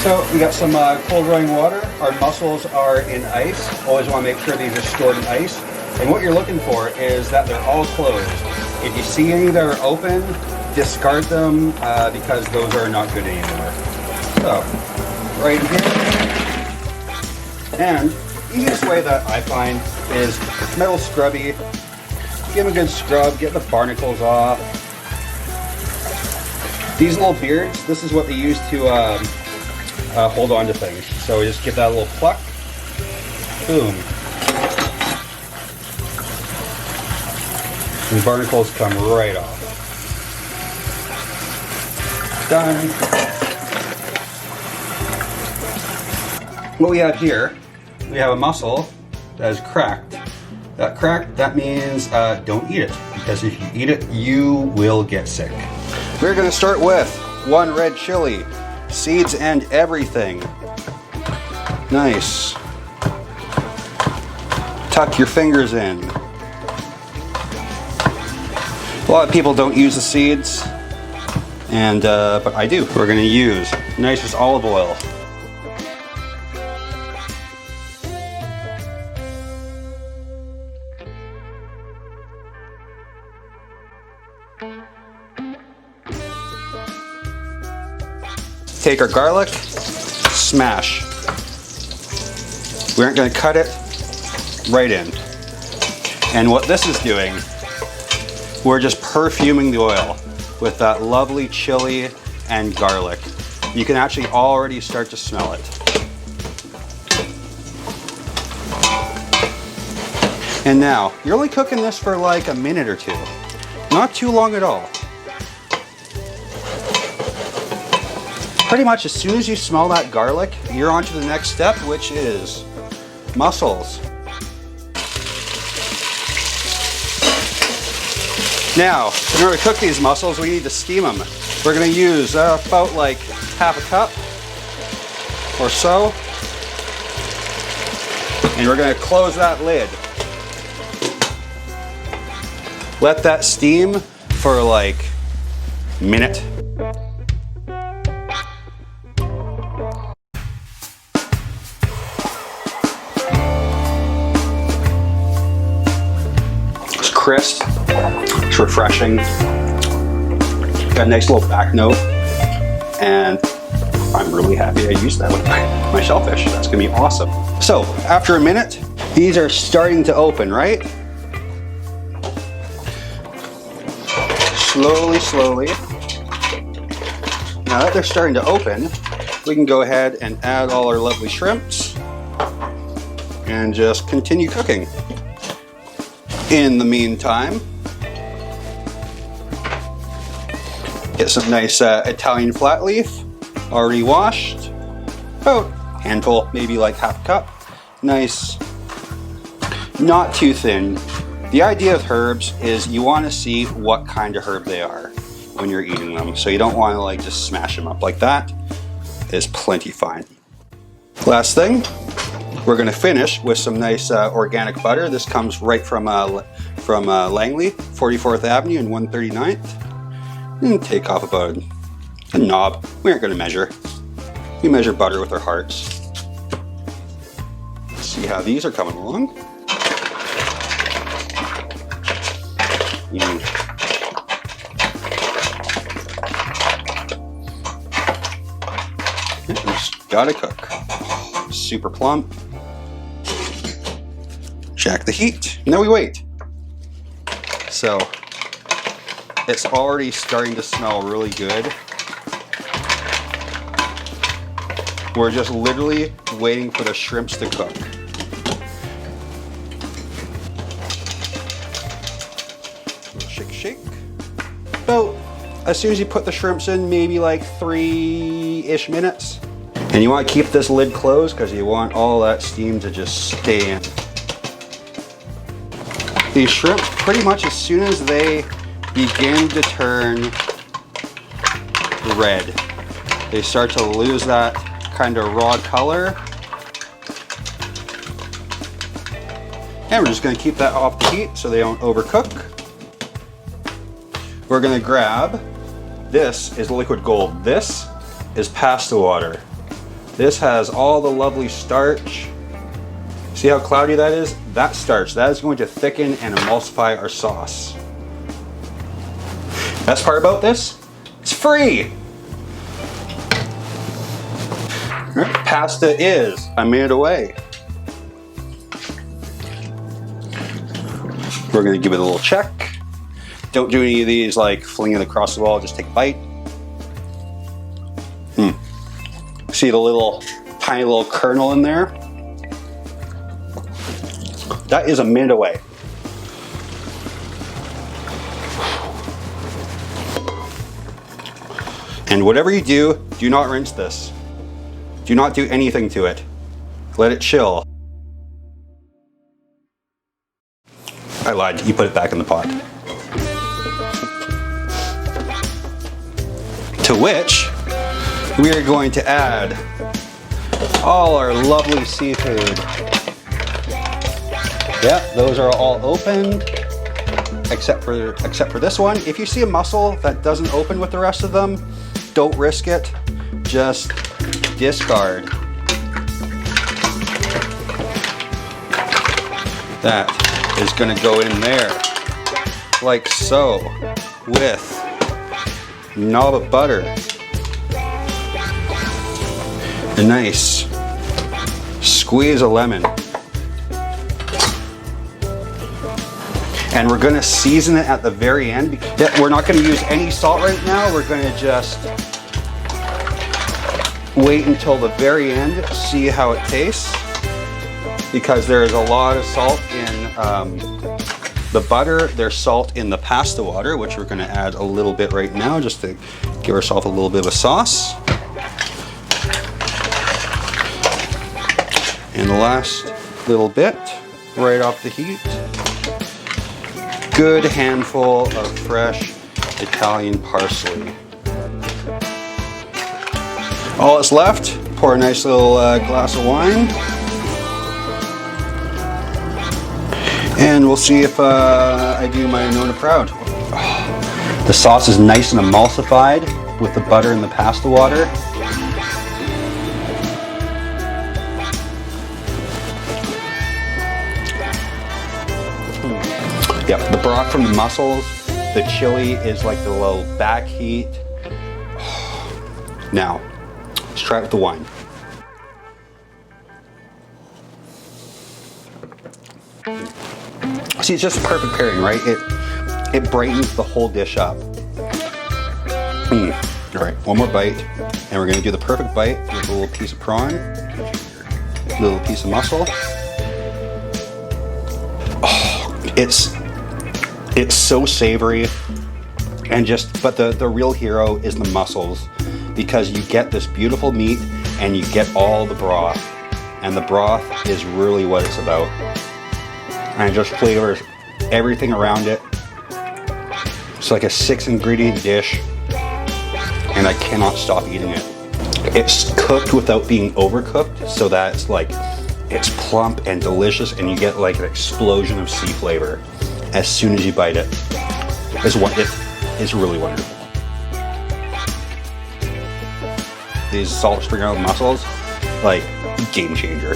So we got some cold running water. Our mussels are in ice. Always want to make sure these are stored in ice. And what you're looking for is that they're all closed. If you see any that are open, discard them because those are not good anymore. So, right here. And the easiest way that I find is metal scrubby. Give them a good scrub, get the barnacles off. These little beards, this is what they use to hold on to things. So just give that a little pluck. Boom. And barnacles come right off. Done. What we have here, we have a mussel that is cracked. That cracked, that means don't eat it, because if you eat it, you will get sick. We're going to start with one red chili, seeds and everything. Nice. Tuck your fingers in. A lot of people don't use the seeds, and but I do. We're going to use nicest olive oil. Take our garlic, smash. We aren't going to cut it, right in. And what this is doing, we're just perfuming the oil with that lovely chili and garlic. You can actually already start to smell it. And now, you're only cooking this for like a minute or two. Not too long at all. Pretty much as soon as you smell that garlic, you're on to the next step, which is mussels. Now, in order to cook these mussels, we need to steam them. We're going to use about like half a cup or so. And we're going to close that lid. Let that steam for like a minute. It's crisp, it's refreshing, got a nice little back note, and I'm really happy I used that with my shellfish. That's gonna be awesome. So after a minute, these are starting to open, right? Slowly, slowly. Now that they're starting to open, we can go ahead and add all our lovely shrimps and just continue cooking. In the meantime, get some nice Italian flat leaf, already washed, about a handful, maybe like half a cup. Nice, not too thin. The idea with herbs is you want to see what kind of herb they are when you're eating them. So you don't want to like just smash them up like that. Is plenty fine. Last thing, we're going to finish with some nice organic butter. This comes right from Langley, 44th Avenue and 139th. And take off about a knob. We aren't going to measure. We measure butter with our hearts. Let's see how these are coming along. gotta cook. Super plump. Check the heat. Now we wait. So it's already starting to smell really good. We're just literally waiting for the shrimps to cook. Shake, shake. So as soon as you put the shrimps in, maybe like 3-ish minutes. And you want to keep this lid closed because you want all that steam to just stay in. These shrimp, pretty much as soon as they begin to turn red, they start to lose that kind of raw color. And we're just going to keep that off the heat so they don't overcook. We're going to grab, this is liquid gold. This is pasta water. This has all the lovely starch. See how cloudy that is? That starch, that is going to thicken and emulsify our sauce. Best part about this, it's free. Pasta is a minute away. We're gonna give it a little check. Don't do any of these like flinging it across the wall, just take a bite. See the little, tiny little kernel in there? That is a minute away. And whatever you do, do not rinse this. Do not do anything to it. Let it chill. I lied, you put it back in the pot. To which, we are going to add all our lovely seafood. Yeah, those are all opened, except for this one. If you see a mussel that doesn't open with the rest of them, don't risk it. Just discard. That is going to go in there, like so, with a knob of butter. A nice squeeze of lemon. And we're gonna season it at the very end. We're not gonna use any salt right now. We're gonna just wait until the very end, see how it tastes. Because there is a lot of salt in the butter. There's salt in the pasta water, which we're gonna add a little bit right now, just to give ourselves a little bit of a sauce. And the last little bit, right off the heat. Good handful of fresh Italian parsley. All that's left, pour a nice little glass of wine. And we'll see if I do my Nona Proud. Oh, the sauce is nice and emulsified with the butter and the pasta water. Yep, the broth from the mussels, the chili is like the low back heat. Now, let's try it with the wine. See, it's just a perfect pairing, right? It brightens the whole dish up. All right, one more bite, and we're gonna do the perfect bite with a little piece of prawn, a little piece of mussel. Oh, it's so savory, and but the real hero is the mussels, because you get this beautiful meat and you get all the broth, and the broth is really what it's about, and it just flavors everything around it. It's like a 6-ingredient dish, and I cannot stop eating it. It's cooked without being overcooked, so that it's plump and delicious, and you get like an explosion of sea flavor as soon as you bite it. It is really wonderful. These Salt Spring Island mussels, like, game changer.